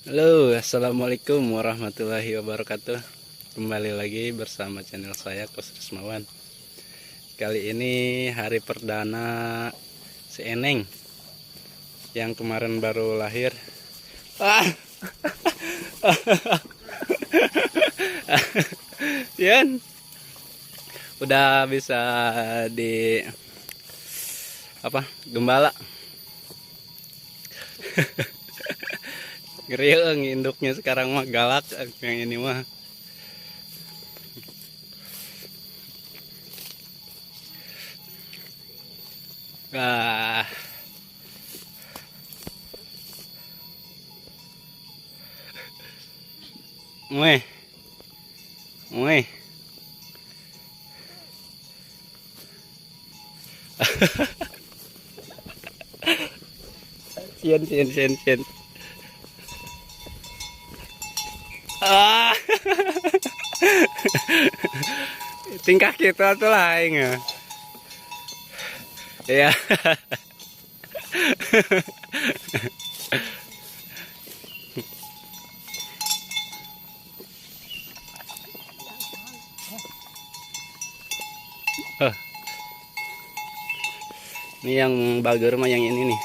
Halo, assalamualaikum warahmatullahi wabarakatuh. Kembali lagi bersama channel saya Kos Rismawan. Kali ini hari perdana si Eneng yang kemarin baru lahir. Ah, Yan, udah bisa di gembala. Ngeriung induknya sekarang mah galak yang ini mah. Ah, mueh, mueh. Sien. Ah, tingkah kita tuh lain ya. Iya. Oh, ini yang bager mah yang ini nih.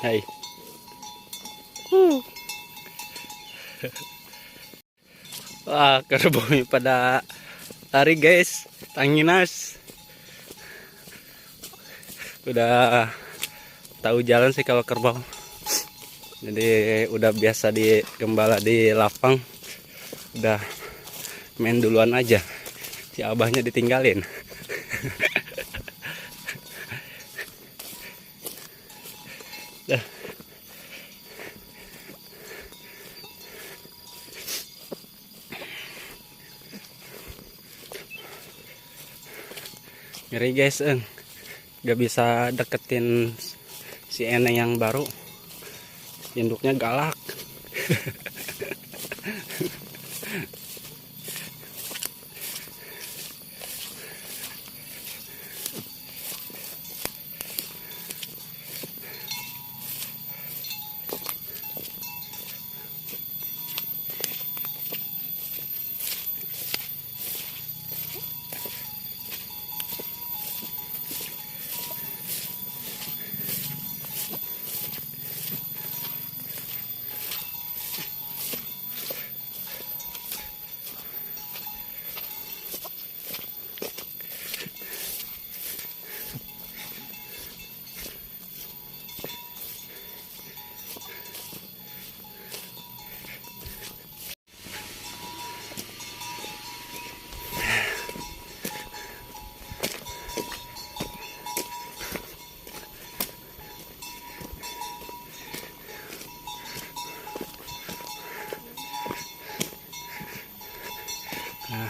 Hai. Wah, kerbaunya pada lari guys. Tanginas. Udah tahu jalan sih kalau kerbau. Jadi udah biasa digembala di lapang. Udah main duluan aja. Si abahnya ditinggalin. Dah. Ngeri guys, gak bisa deketin si Eneng yang baru. Induknya galak. Nah,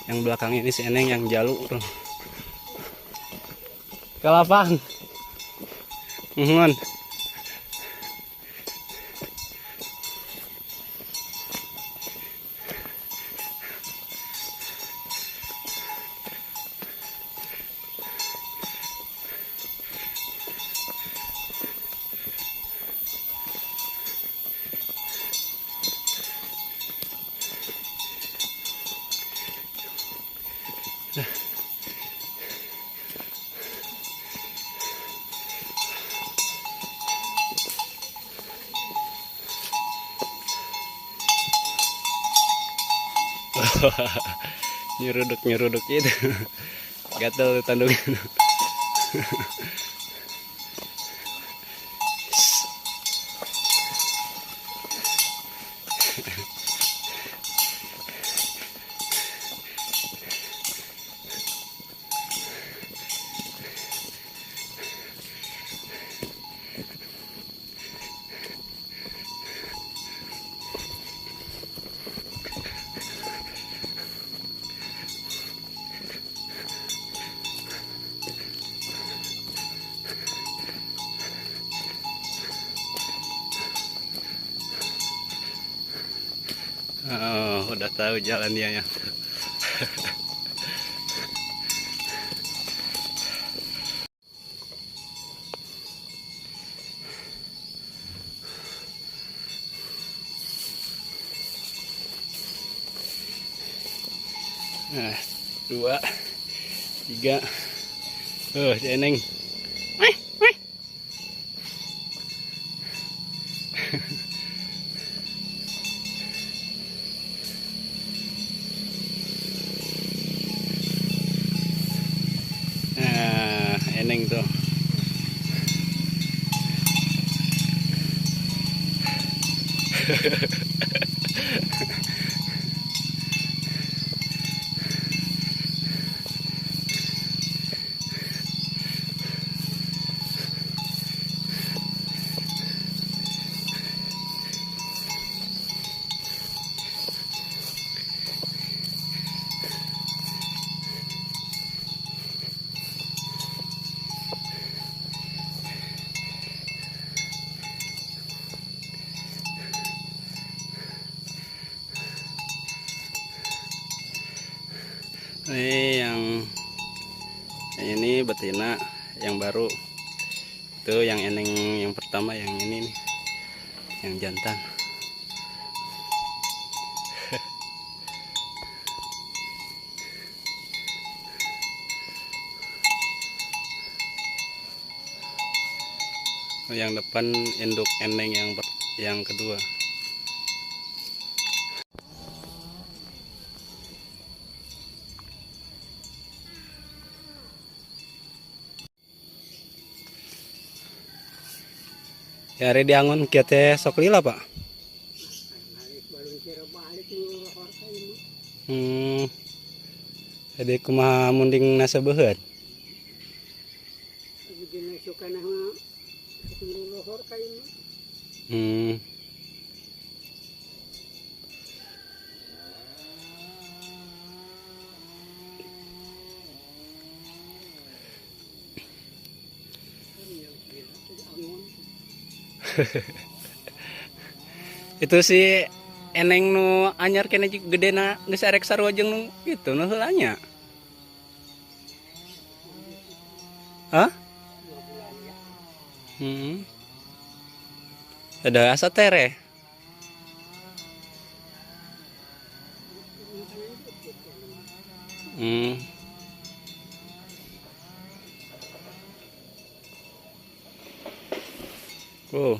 yang belakang ini si Eneng yang jaluk tuh. Ke lapang. Mohon. Nyeruduk itu. Gatel tanduknya. Oh, udah tahu jalan dia ya. Nah, 2, 3. Si Eneng. Nah, Eneng tuh. Ini betina yang baru. Itu yang Eneng yang pertama, yang ini nih, yang jantan. Yang depan induk Eneng yang kedua. Ya hari diangon kieu teh sok lila, Pak. Jadi kumaha munding nasabeuheut. Itu si Eneng nu anyar kene gedena geus arek sarua jeung nu kitu nu heula nya. Hah? Ada asa tere. Oh.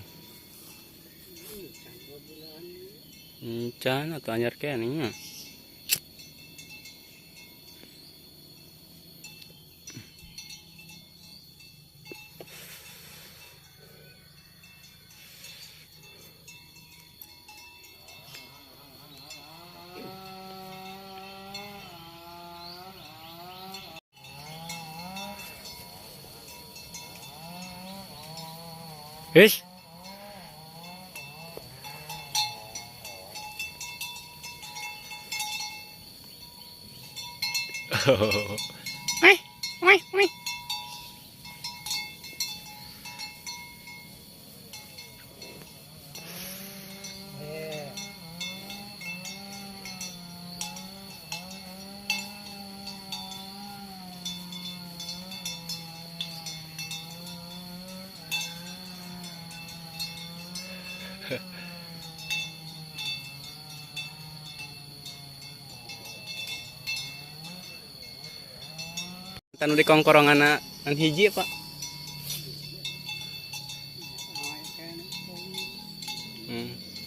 Can atau anyar kene nya. Wis. Wih. Tanu di kongkorongan an hiji, Pak.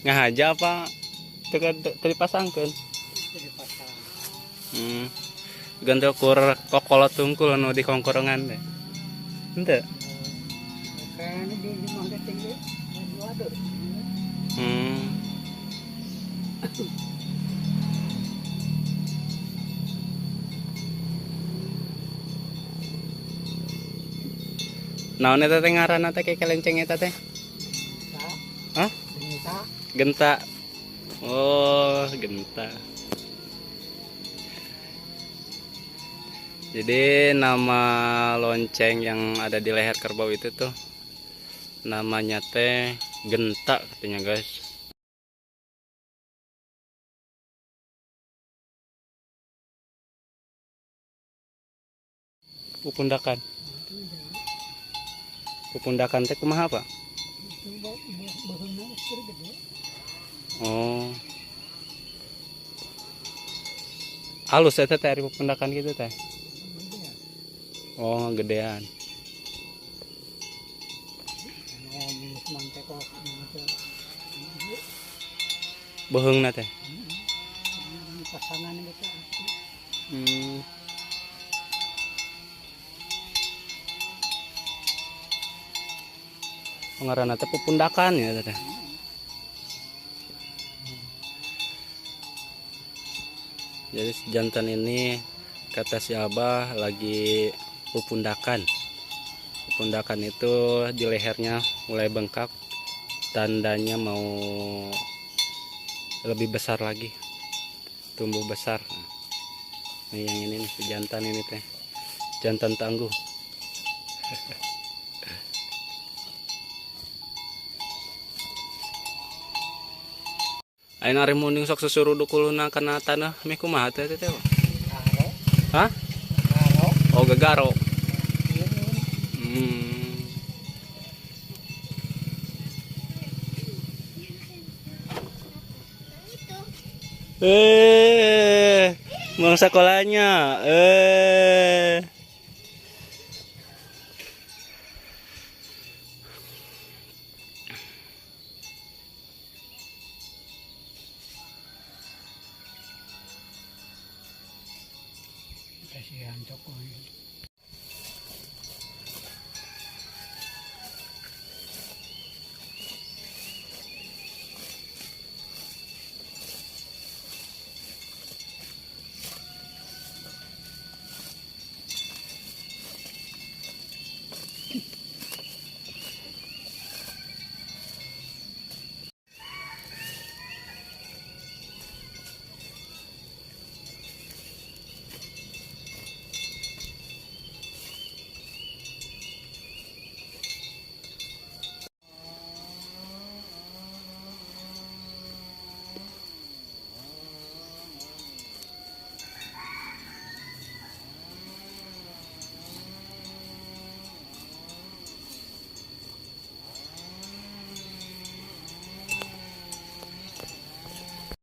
Ngahaja apa teu dipasangkeun? Ganti ukur kokolot tungkul anu di kongkorongan teh. Henteu. Naon eta teh ngaranna teh kayak kelenceng eta teh? Hah? Genta. Oh, genta. Jadi nama lonceng yang ada di leher kerbau itu tuh namanya teh genta katanya, guys. Pupundakan. Pupundakan teh kumaha, Pak? Oh. Halus eta teh ari pepundakan gitu teh. Oh, gedean. Beheungna teh. Pasangan gitu. Hmm. Ngaranna teh pepundakan ya teh. Jadi jantan ini kata si Abah lagi pepundakan. Pepundakan itu di lehernya mulai bengkak, tandanya mau lebih besar lagi, tumbuh besar. Nah, yang ini nih, si jantan ini teh, jantan tangguh. Ayeuna ari munding sok susuruduk kuluna kana tanah meh kumaha teh teh? Garo, Hah? garo. Oh, gegaro. Ini Hmm. Mau sekolahnya. kasihan tokoh.